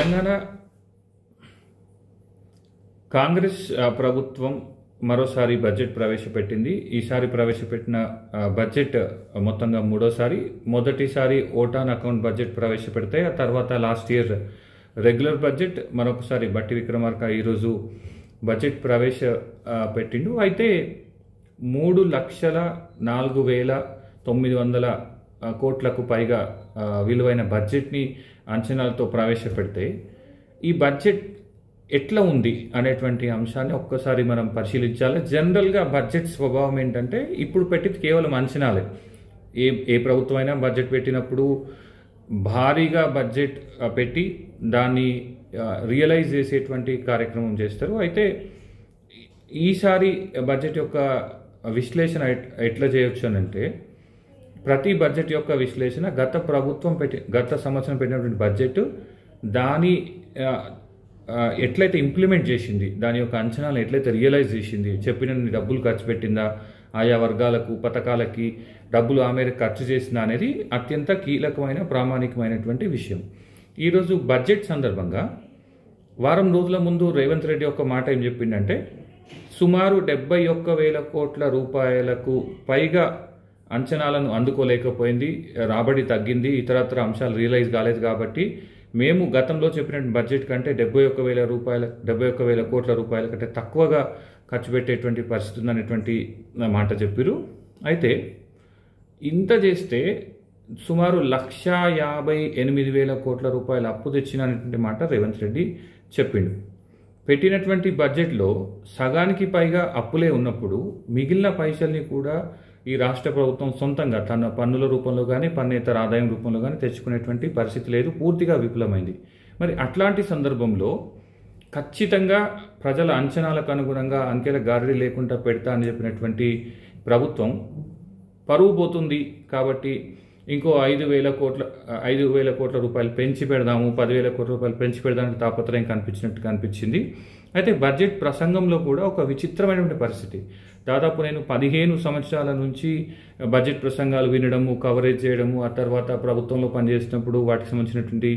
తెలంగాణ కాంగ్రెస్ ప్రభుత్వం మరోసారి బడ్జెట్ ప్రవేశపెట్టింది. ఈసారి ప్రవేశపెట్టిన బడ్జెట్ మొత్తంగా మూడోసారి. మొదటిసారి ఓటాన్ అకౌంట్ బడ్జెట్ ప్రవేశపెడితే ఆ తర్వాత లాస్ట్ ఇయర్ రెగ్యులర్ బడ్జెట్, మరొకసారి బట్టి విక్రమార్క ఈరోజు బడ్జెట్ ప్రవేశపెట్టిండు. అయితే 3,04,900 కోట్లకు పైగా విలువైన బడ్జెట్ని అంచనాలతో ప్రవేశపెడితే ఈ బడ్జెట్ ఎట్లా ఉంది అనేటువంటి అంశాన్ని ఒక్కసారి మనం పరిశీలించాలి. జనరల్గా బడ్జెట్ స్వభావం ఏంటంటే ఇప్పుడు పెట్టింది కేవలం అంచనాలే. ఏ ప్రభుత్వం అయినా బడ్జెట్ పెట్టినప్పుడు భారీగా బడ్జెట్ పెట్టి దాన్ని రియలైజ్ చేసేటువంటి కార్యక్రమం చేస్తారు. అయితే ఈసారి బడ్జెట్ యొక్క విశ్లేషణ ఎట్లా చేయొచ్చు అని అంటే, ప్రతి బడ్జెట్ యొక్క విశ్లేషణ గత సంవత్సరం పెట్టినటువంటి బడ్జెట్ దాని ఎట్లయితే ఇంప్లిమెంట్ చేసింది, దాని యొక్క అంచనాలు ఎట్లయితే రియలైజ్ చేసింది, చెప్పిన డబ్బులు ఖర్చు పెట్టిందా, ఆయా వర్గాలకు పథకాలకి డబ్బులు ఆ మేరకు ఖర్చు చేసిందా అనేది అత్యంత కీలకమైన ప్రామాణికమైనటువంటి విషయం. ఈరోజు బడ్జెట్ సందర్భంగా వారం రోజుల ముందు రేవంత్ రెడ్డి ఒక మాట ఏం చెప్పిండంటే, సుమారు 71,000 కోట్ల రూపాయలకు పైగా అంచనాలను అందుకోలేకపోయింది, రాబడి తగ్గింది, ఇతరత్ర అంశాలు రియలైజ్ కాలేదు, కాబట్టి మేము గతంలో చెప్పిన బడ్జెట్ కంటే 71,000 కోట్ల రూపాయల కంటే తక్కువగా ఖర్చు పెట్టేటువంటి పరిస్థితి ఉందనేటువంటి మాట చెప్పారు. అయితే ఇంత చేస్తే సుమారు 1,58,000 కోట్ల రూపాయల అప్పు తెచ్చినటువంటి మాట రేవంత్ రెడ్డి చెప్పిండు. పెట్టినటువంటి బడ్జెట్లో సగానికి పైగా అప్పులే ఉన్నప్పుడు మిగిలిన పైసల్ని కూడా ఈ రాష్ట్ర ప్రభుత్వం సొంతంగా తన పన్నుల రూపంలో కానీ పన్నేతర ఆదాయం రూపంలో కానీ తెచ్చుకునేటువంటి పరిస్థితి లేదు, పూర్తిగా విఫలమైంది. మరి అట్లాంటి సందర్భంలో ఖచ్చితంగా ప్రజల అంచనాలకు అనుగుణంగా అంకెల గారడీ లేకుండా పెడతా అని చెప్పినటువంటి పరువు పోతుంది, కాబట్టి ఇంకో 5,000 కోట్ల రూపాయలు పెంచి పెడదాము, 10,000 కోట్ల రూపాయలు పెంచి పెడదానికి తాపత్రయం కనిపించింది. అయితే బడ్జెట్ ప్రసంగంలో కూడా ఒక విచిత్రమైనటువంటి పరిస్థితి. దాదాపు నేను 15 సంవత్సరాల నుంచి బడ్జెట్ ప్రసంగాలు వినడము, కవరేజ్ చేయడము, ఆ తర్వాత ప్రభుత్వంలో పనిచేసినప్పుడు వాటికి సంబంధించినటువంటి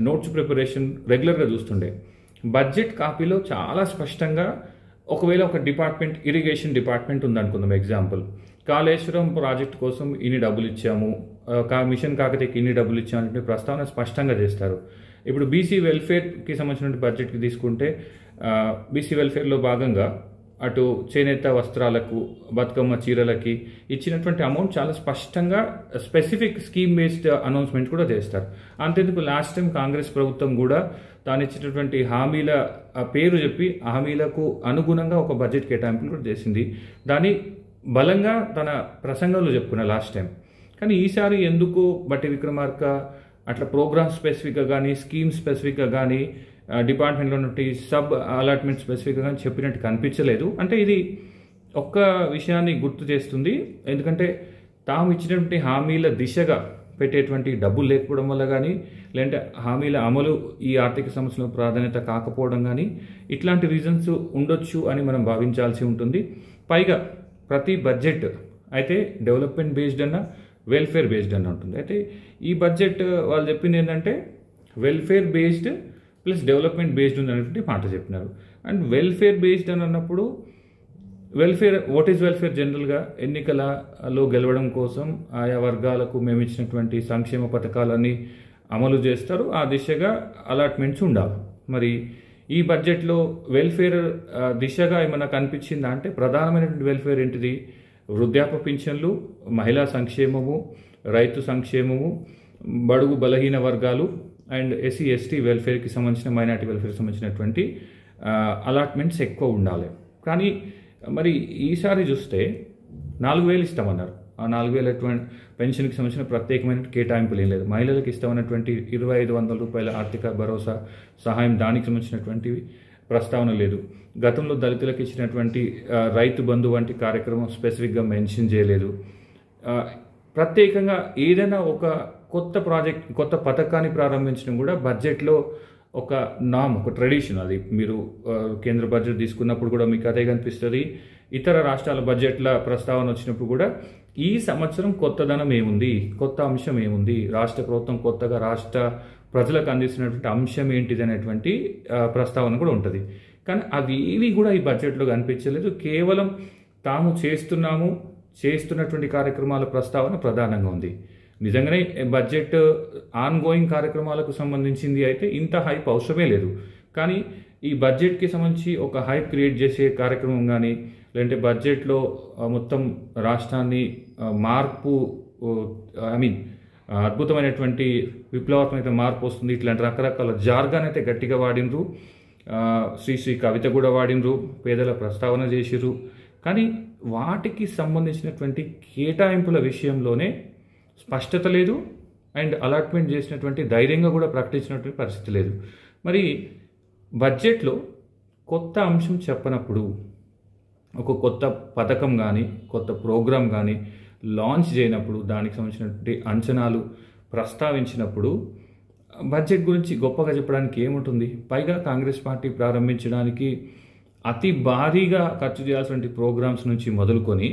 నోట్స్ ప్రిపరేషన్ రెగ్యులర్గా చూస్తుండే. బడ్జెట్ కాపీలో చాలా స్పష్టంగా, ఒకవేళ ఒక డిపార్ట్మెంట్, ఇరిగేషన్ డిపార్ట్మెంట్ ఉందనుకుందాం ఎగ్జాంపుల్, కాళేశ్వరం ప్రాజెక్ట్ కోసం ఇన్ని డబ్బులు ఇచ్చాము, మిషన్ కాకతీయకి ఇన్ని డబ్బులు ఇచ్చాము అంటే ప్రస్తావన స్పష్టంగా చేస్తారు. ఇప్పుడు బీసీ వెల్ఫేర్కి సంబంధించిన బడ్జెట్కి తీసుకుంటే బీసీ వెల్ఫేర్లో భాగంగా అటు చేనేత వస్త్రాలకు, బతుకమ్మ చీరలకి ఇచ్చినటువంటి అమౌంట్ చాలా స్పష్టంగా స్పెసిఫిక్ స్కీమ్ బేస్డ్ అనౌన్స్మెంట్ కూడా చేస్తారు. అంతేందుకు లాస్ట్ టైం కాంగ్రెస్ ప్రభుత్వం కూడా తాను ఇచ్చినటువంటి హామీల పేరు చెప్పి హామీలకు అనుగుణంగా ఒక బడ్జెట్ కేటాయింపులు కూడా చేసింది. దాన్ని బలంగా తన ప్రసంగంలో చెప్పుకున్న లాస్ట్ టైం. కానీ ఈసారి ఎందుకు బట్టి విక్రమార్క అట్లా ప్రోగ్రామ్ స్పెసిఫిక్గా కానీ, స్కీమ్ స్పెసిఫిక్గా కానీ, డిపార్ట్మెంట్లో ఉన్నటువంటి సబ్ అలాట్మెంట్ స్పెసిఫిక్గా కానీ చెప్పినట్టు కనిపించలేదు. అంటే ఇది ఒక్క విషయాన్ని గుర్తు చేస్తుంది. ఎందుకంటే తాము ఇచ్చినటువంటి హామీల దిశగా పెట్టేటువంటి డబ్బులు లేకపోవడం వల్ల కానీ, లేదంటే హామీల అమలు ఈ ఆర్థిక సంవత్సరంలో ప్రాధాన్యత కాకపోవడం కానీ, ఇట్లాంటి రీజన్స్ ఉండొచ్చు అని మనం భావించాల్సి ఉంటుంది. పైగా ప్రతి బడ్జెట్ అయితే డెవలప్మెంట్ బేస్డ్ అన్న, వెల్ఫేర్ బేస్డ్ అన్న ఉంటుంది. అయితే ఈ బడ్జెట్ వాళ్ళు చెప్పింది ఏంటంటే welfare based plus development based ఉంది అనేటువంటి మాట చెప్పినారు. అండ్ వెల్ఫేర్ బేస్డ్ అని అన్నప్పుడు వాట్ ఈజ్ వెల్ఫేర్? జనరల్గా ఎన్నికలలో గెలవడం కోసం ఆయా వర్గాలకు మేము ఇచ్చినటువంటి సంక్షేమ పథకాలన్నీ అమలు చేస్తారు, ఆ దిశగా అలాట్మెంట్స్ ఉండాలి. మరి ఈ బడ్జెట్లో వెల్ఫేర్ దిశగా ఏమైనా కనిపించిందా అంటే, ప్రధానమైనటువంటి వెల్ఫేర్ ఏంటిది? వృద్ధాప్య పింఛన్లు, మహిళా సంక్షేమము, రైతు సంక్షేమము, బడుగు బలహీన వర్గాలు అండ్ ఎస్సీ ఎస్టీ వెల్ఫేర్కి సంబంధించిన, మైనార్టీ వెల్ఫేర్కి సంబంధించినటువంటి అలాట్మెంట్స్ ఎక్కువ ఉండాలి. కానీ మరి ఈసారి చూస్తే 4,000 ఇస్తామన్నారు. ఆ 4,000 పెన్షన్కి సంబంధించిన ప్రత్యేకమైన కేటాయింపులు ఏం లేదు. మహిళలకు ఇస్తామన్నటువంటి 2,500 రూపాయల ఆర్థిక భరోసా సహాయం, దానికి సంబంధించినటువంటి ప్రస్తావన లేదు. గతంలో దళితులకు ఇచ్చినటువంటి రైతు బంధు వంటి కార్యక్రమం స్పెసిఫిక్గా మెన్షన్ చేయలేదు. ప్రత్యేకంగా ఏదైనా ఒక కొత్త ప్రాజెక్ట్, కొత్త పథకాన్ని ప్రారంభించడం కూడా బడ్జెట్లో ఒక ఒక ట్రెడిషన్. అది మీరు కేంద్ర బడ్జెట్ తీసుకున్నప్పుడు కూడా మీకు అదే కనిపిస్తుంది. ఇతర రాష్ట్రాల బడ్జెట్ల ప్రస్తావన వచ్చినప్పుడు కూడా ఈ సంవత్సరం కొత్తదనం ఏముంది, కొత్త అంశం ఏముంది, రాష్ట్ర ప్రభుత్వం కొత్తగా రాష్ట్ర ప్రజలకు అందిస్తున్నటువంటి అంశం ఏంటిది అనేటువంటి ప్రస్తావన కూడా ఉంటుంది. కానీ అవి ఏవి కూడా ఈ బడ్జెట్లో కనిపించలేదు. కేవలం తాము చేస్తున్నటువంటి కార్యక్రమాల ప్రస్తావన ప్రధానంగా ఉంది. నిజంగానే బడ్జెట్ ఆన్గోయింగ్ కార్యక్రమాలకు సంబంధించింది అయితే ఇంత హైప్ అవసరమే లేదు. కానీ ఈ బడ్జెట్కి సంబంధించి ఒక హైప్ క్రియేట్ చేసే కార్యక్రమం కానీ, లేదంటే బడ్జెట్లో మొత్తం రాష్ట్రాన్ని మార్పు అద్భుతమైనటువంటి విప్లవాత్మక మార్పు వస్తుంది, ఇట్లాంటి రకరకాల జార్గాన్ అయితే గట్టిగా వాడినరు. శ్రీ కవిత కూడా వాడినరు, పేదల ప్రస్తావన చేసిర్రు. కానీ వాటికి సంబంధించినటువంటి కేటాయింపుల విషయంలోనే స్పష్టత లేదు. అండ్ అలాట్మెంట్ చేసినటువంటి ధైర్యంగా కూడా ప్రకటించినటువంటి పరిస్థితి లేదు. మరి బడ్జెట్లో కొత్త అంశం చెప్పనప్పుడు, ఒక కొత్త పథకం కానీ కొత్త ప్రోగ్రాం కానీ లాంచ్ చేయనప్పుడు, దానికి సంబంధించినటువంటి అంచనాలు ప్రస్తావించినప్పుడు బడ్జెట్ గురించి గొప్పగా చెప్పడానికి ఏముంటుంది? పైగా కాంగ్రెస్ పార్టీ ప్రారంభించడానికి అతి భారీగా ఖర్చు చేయాల్సిన ప్రోగ్రామ్స్ నుంచి మొదలుకొని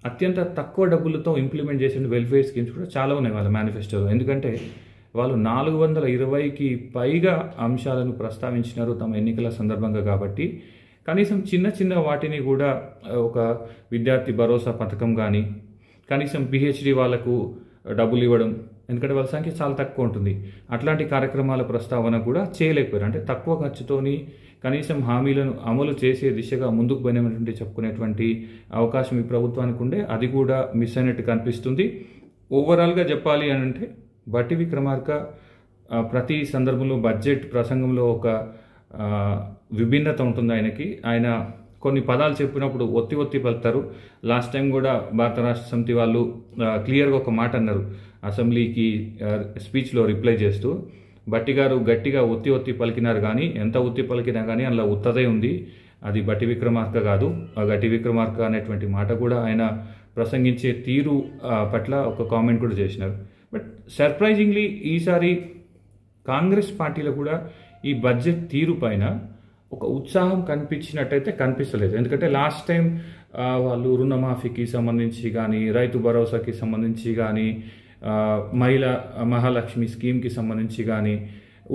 అత్యంత తక్కువ డబ్బులతో ఇంప్లిమెంట్ చేసిన వెల్ఫేర్ స్కీమ్స్ కూడా చాలా ఉన్నాయి వాళ్ళ మేనిఫెస్టోలో. ఎందుకంటే వాళ్ళు 420కి పైగా అంశాలను ప్రస్తావించినారు తమ ఎన్నికల సందర్భంగా. కాబట్టి కనీసం చిన్న వాటిని కూడా, ఒక విద్యార్థి భరోసా పథకం కానీ, కనీసం పిహెచ్డి వాళ్ళకు డబ్బులు ఇవ్వడం, ఎందుకంటే వాళ్ళ సంఖ్య చాలా తక్కువ ఉంటుంది, అట్లాంటి కార్యక్రమాల ప్రస్తావన కూడా చేయలేకపోయారు. అంటే తక్కువ ఖర్చుతోని కనీసం హామీలను అమలు చేసే దిశగా ముందుకు పోయినటువంటి చెప్పుకునేటువంటి అవకాశం ఈ ప్రభుత్వానికి ఉండే, అది కూడా మిస్ అయినట్టు కనిపిస్తుంది. ఓవరాల్గా చెప్పాలి అని అంటే బట్టి విక్రమార్క ప్రతి సందర్భంలో బడ్జెట్ ప్రసంగంలో ఒక విభిన్నత ఉంటుంది ఆయనకి. ఆయన కొన్ని పదాలు చెప్పినప్పుడు ఒత్తి పలుకుతారు. లాస్ట్ టైం కూడా భారత రాష్ట్ర సమితి వాళ్ళు క్లియర్గా ఒక మాట అన్నారు అసెంబ్లీకి స్పీచ్లో రిప్లై చేస్తూ. బట్టి గారు గట్టిగా ఒత్తి పలికినారు, కానీ ఎంత ఒత్తి పలికినా కానీ అందులో ఉత్తదే ఉంది, అది బట్టి విక్రమార్క కాదు. ఆ గట్టి విక్రమార్క అనేటువంటి మాట కూడా ఆయన ప్రసంగించే తీరు పట్ల ఒక కామెంట్ కూడా చేసినారు. బట్ సర్ప్రైజింగ్లీ ఈసారి కాంగ్రెస్ పార్టీలో కూడా ఈ బడ్జెట్ తీరు పైన ఒక ఉత్సాహం కనిపించినట్టయితే కనిపిస్తలేదు. ఎందుకంటే లాస్ట్ టైం వాళ్ళు రుణమాఫీకి సంబంధించి కానీ, రైతు భరోసాకి సంబంధించి కానీ, మహిళా మహాలక్ష్మి స్కీమ్కి సంబంధించి కానీ,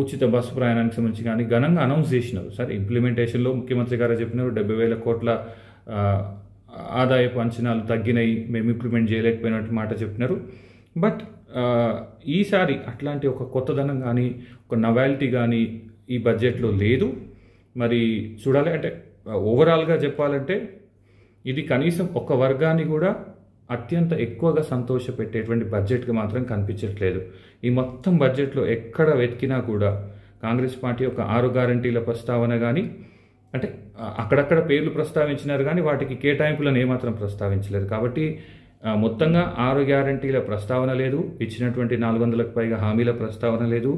ఉచిత బస్సు ప్రయాణానికి సంబంధించి కానీ ఘనంగా అనౌన్స్ చేసినారు. సరే, ఇంప్లిమెంటేషన్లో ముఖ్యమంత్రి గారు చెప్పినారు 70,000 కోట్ల ఆదాయపు అంచనాలు తగ్గినాయి, మేము ఇంప్లిమెంట్ చేయలేకపోయినట్టు మాట చెప్పినారు. బట్ ఈసారి అట్లాంటి ఒక కొత్తదనం కానీ, ఒక నవాలిటీ కానీ ఈ బడ్జెట్లో లేదు. మరి చూడాలి. అంటే ఓవరాల్గా చెప్పాలంటే ఇది కనీసం ఒక వర్గాన్ని కూడా అత్యంత ఎక్కువగా సంతోషపెట్టేటువంటి బడ్జెట్గా మాత్రం కనిపించట్లేదు. ఈ మొత్తం బడ్జెట్లో ఎక్కడ వెతికినా కూడా కాంగ్రెస్ పార్టీ ఒక 6 గ్యారంటీల ప్రస్తావన కానీ, అంటే అక్కడక్కడ పేర్లు ప్రస్తావించినారు కానీ వాటికి కేటాయింపులను ఏమాత్రం ప్రస్తావించలేదు. కాబట్టి మొత్తంగా 6 గ్యారంటీల ప్రస్తావన లేదు, ఇచ్చినటువంటి 400లకు పైగా హామీల ప్రస్తావన లేదు,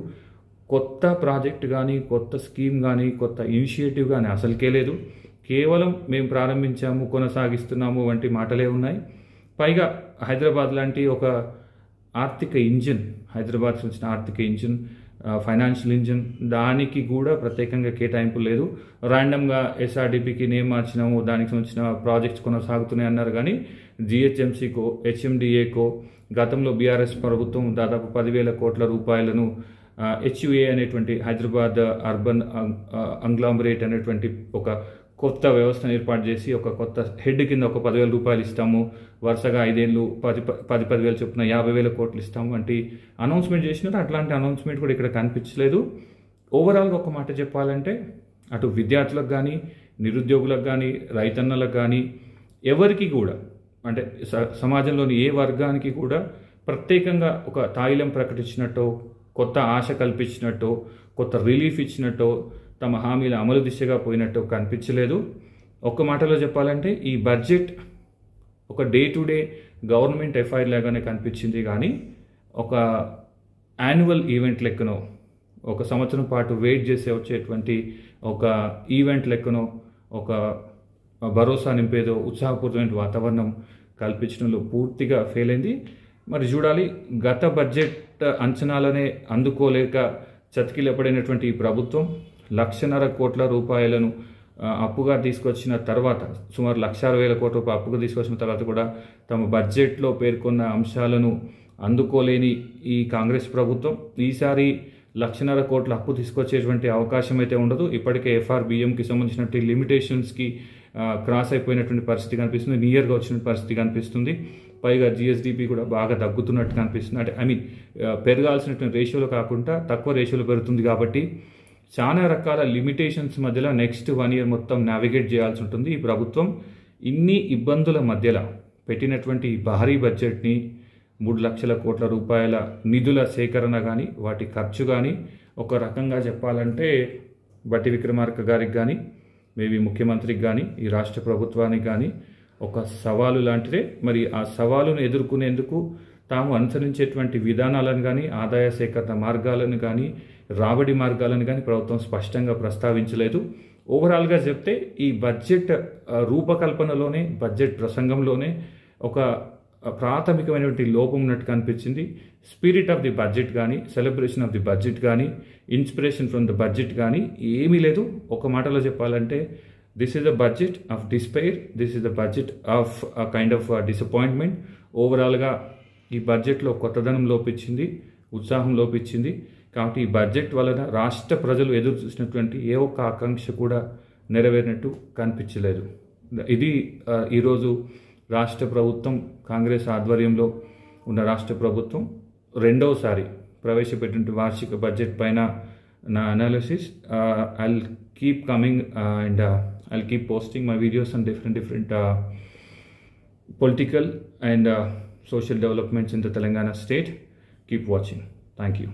కొత్త ప్రాజెక్ట్ కానీ, కొత్త స్కీమ్ కానీ, కొత్త ఇనిషియేటివ్ కానీ అసలుకే లేదు. కేవలం మేము ప్రారంభించాము, కొనసాగిస్తున్నాము వంటి మాటలే ఉన్నాయి. పైగా హైదరాబాద్ లాంటి ఒక ఆర్థిక ఇంజిన్, హైదరాబాద్కి వచ్చిన ఆర్థిక ఇంజిన్, ఫైనాన్షియల్ ఇంజిన్, దానికి కూడా ప్రత్యేకంగా కేటాయింపు లేదు. ర్యాండమ్గా ఎస్ఆర్డిపికి నేమ్ మార్చినాము, దానికి సంబంధించిన ప్రాజెక్ట్స్ కొనసాగుతున్నాయి అన్నారు. కానీ జిహెచ్ఎంసీకో, హెచ్ఎండిఏకో గతంలో బీఆర్ఎస్ ప్రభుత్వం దాదాపు 10,000 కోట్ల రూపాయలను హెచ్యుఏ అనేటువంటి హైదరాబాద్ అర్బన్ అంగ్లామరేట్ అనేటువంటి ఒక కొత్త వ్యవస్థను ఏర్పాటు చేసి ఒక కొత్త హెడ్ కింద ఒక 10,000 రూపాయలు ఇస్తాము, వరుసగా 5 ఏళ్ళు 10,000 చొప్పున 50,000 కోట్లు ఇస్తాము వంటి అనౌన్స్మెంట్ చేసినారు. అట్లాంటి అనౌన్స్మెంట్ కూడా ఇక్కడ కనిపించలేదు. ఓవరాల్గా ఒక మాట చెప్పాలంటే అటు విద్యార్థులకు కానీ, నిరుద్యోగులకు కానీ, రైతన్నలకు కానీ, ఎవరికి కూడా, అంటే సమాజంలోని ఏ వర్గానికి కూడా ప్రత్యేకంగా ఒక తాయిలం ప్రకటించినట్టు, కొత్త ఆశ కల్పించినట్టు, కొత్త రిలీఫ్ ఇచ్చినట్టు, తమ హామీల అమలు దిశగా పోయినట్టు కనిపించలేదు. ఒక్క మాటలో చెప్పాలంటే ఈ బడ్జెట్ ఒక day to day government FIR లాగానే కనిపించింది. కానీ ఒక యాన్యువల్ ఈవెంట్ లెక్కనో, ఒక సంవత్సరం పాటు వెయిట్ చేసి వచ్చేటువంటి ఒక ఈవెంట్ లెక్కనో, ఒక భరోసా నింపేదో ఉత్సాహపూరితమైన వాతావరణం కల్పించడంలో పూర్తిగా ఫెయిల్ అయింది. మరి చూడాలి, గత బడ్జెట్ అంచనాలనే అందుకోలేక చతికిలపడినటువంటి ఈ ప్రభుత్వం 1,50,000 కోట్ల రూపాయలను అప్పుగా తీసుకొచ్చిన తర్వాత, సుమారు 1,60,000 కోట్ల రూపాయలు అప్పుగా తీసుకొచ్చిన తర్వాత కూడా తమ బడ్జెట్లో పేర్కొన్న అంశాలను అందుకోలేని ఈ కాంగ్రెస్ ప్రభుత్వం ఈసారి 1,500 కోట్ల అప్పు తీసుకొచ్చేటువంటి అవకాశం అయితే ఉండదు. ఇప్పటికే FRBMకి సంబంధించినటువంటి లిమిటేషన్స్కి క్రాస్ అయిపోయినటువంటి పరిస్థితి కనిపిస్తుంది, నియర్గా వచ్చిన పరిస్థితి కనిపిస్తుంది. పైగా GSDP కూడా బాగా తగ్గుతున్నట్టు కనిపిస్తుంది. అంటే పెరగాల్సినటువంటి రేషియోలో కాకుండా తక్కువ రేషియోలో పెరుగుతుంది. కాబట్టి చాలా రకాల లిమిటేషన్స్ మధ్యలో నెక్స్ట్ 1 year మొత్తం నావిగేట్ చేయాల్సి ఉంటుంది ఈ ప్రభుత్వం. ఇన్ని ఇబ్బందుల మధ్యలో పెట్టినటువంటి భారీ బడ్జెట్ని 3 లక్షల కోట్ల రూపాయల నిధుల సేకరణ కానీ వాటి ఖర్చు కానీ ఒక రకంగా చెప్పాలంటే బట్టి విక్రమార్క గారికి కానీ మేబీ ముఖ్యమంత్రికి కానీ ఈ రాష్ట్ర ప్రభుత్వానికి కానీ ఒక సవాలు లాంటిదే. మరి ఆ సవాలును ఎదుర్కొనేందుకు తాము అనుసరించేటువంటి విధానాలను కానీ ఆదాయ సేకరణ మార్గాలను కానీ రాబడి మార్గాలను కానీ ప్రభుత్వం స్పష్టంగా ప్రస్తావించలేదు. ఓవరాల్గా చెప్తే ఈ బడ్జెట్ రూపకల్పనలోనే బడ్జెట్ ప్రసంగంలోనే ఒక ప్రాథమికమైనటువంటి లోపం ఉన్నట్టు కనిపించింది. స్పిరిట్ ఆఫ్ ది బడ్జెట్ కానీ సెలబ్రేషన్ ఆఫ్ ది బడ్జెట్ కానీ ఇన్స్పిరేషన్ ఫ్రమ్ ద బడ్జెట్ కానీ ఏమీ లేదు. ఒక మాటలో చెప్పాలంటే this is the budget of despair, this is the budget of kind of disappointment. ఓవరాల్గా ఈ బడ్జెట్లో కొత్తదనం లోపించింది, ఉత్సాహం లోపించింది. కాబట్టి ఈ బడ్జెట్ వలన రాష్ట్ర ప్రజలు ఎదురు చూసినటువంటి ఏ ఒక్క ఆకాంక్ష కూడా నెరవేరినట్టు కనిపించలేదు. ఇది ఈరోజు రాష్ట్ర ప్రభుత్వం కాంగ్రెస్ ఆధ్వర్యంలో ఉన్న రాష్ట్ర ప్రభుత్వం రెండవసారి ప్రవేశపెట్టిన వార్షిక బడ్జెట్ పైన నా analysis. I'll keep coming and I'll keep posting my videos on different political and social developments in the Telangana state. Keep watching. Thank you.